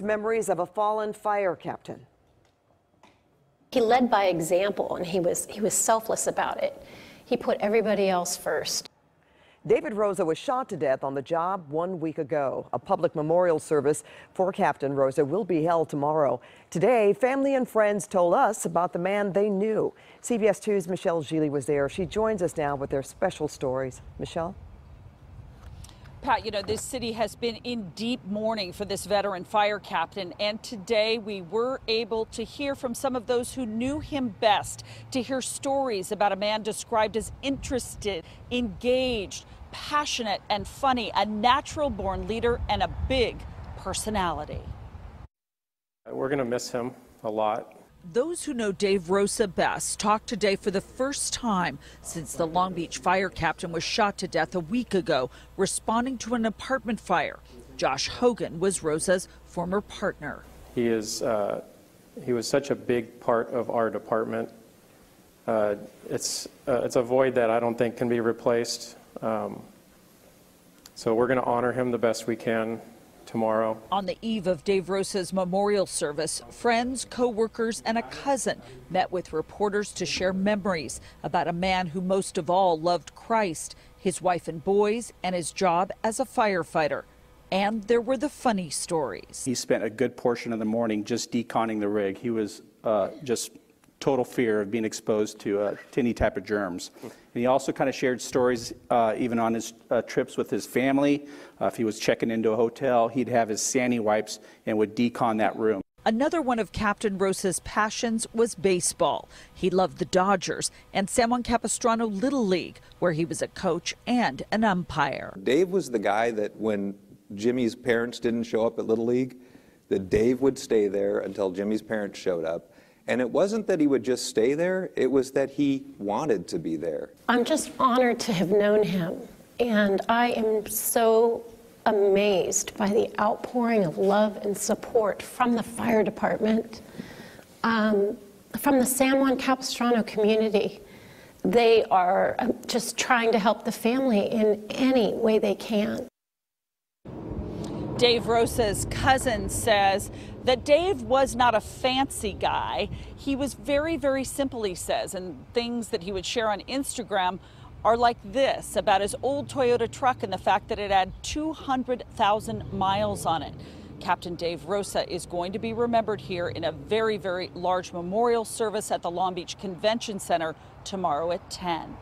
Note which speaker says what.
Speaker 1: It's memories of a fallen fire captain.
Speaker 2: He led by example, and he was selfless about it. He put everybody else first.
Speaker 1: David Rosa was shot to death on the job 1 week ago. A public memorial service for Captain Rosa will be held tomorrow. Today, family and friends told us about the man they knew. CBS 2's Michele Gile was there. She joins us now with their special stories. Michelle?
Speaker 3: Pat, you know, this city has been in deep mourning for this veteran fire captain, and today we were able to hear from some of those who knew him best, to hear stories about a man described as interested, engaged, passionate, and funny, a natural-born leader and a big personality.
Speaker 4: We're going to miss him a lot.
Speaker 3: Those who know Dave Rosa best talked today for the first time since the Long Beach fire captain was shot to death a week ago, responding to an apartment fire. Josh Hogan was Rosa's former partner.
Speaker 4: He was such a big part of our department. It's a void that I don't think can be replaced. So we're going to honor him the best we can tomorrow.
Speaker 3: On the eve of Dave Rosa's memorial service, friends, co-workers, and a cousin met with reporters to share memories about a man who most of all loved Christ, his wife and boys, and his job as a firefighter. And there were the funny stories.
Speaker 5: He spent a good portion of the morning just deconning the rig. He was just total fear of being exposed to any type of germs. And he also kind of shared stories even on his trips with his family. If he was checking into a hotel, he'd have his Sandy wipes and would decon that room.
Speaker 3: Another one of Captain Rosa's passions was baseball. He loved the Dodgers and San Juan Capistrano Little League, where he was a coach and an umpire.
Speaker 6: Dave was the guy that when Jimmy's parents didn't show up at Little League, that Dave would stay there until Jimmy's parents showed up. And it wasn't that he would just stay there, it was that he wanted to be there.
Speaker 2: I'm just honored to have known him, and I am so amazed by the outpouring of love and support from the fire department, from the San Juan Capistrano community. They are just trying to help the family in any way they can.
Speaker 3: Dave Rosa's cousin says that Dave was not a fancy guy. He was very, very simple, he says, and things that he would share on Instagram are like this about his old Toyota truck and the fact that it had 200,000 miles on it. Captain Dave Rosa is going to be remembered here in a very, very large memorial service at the Long Beach Convention Center tomorrow at 10.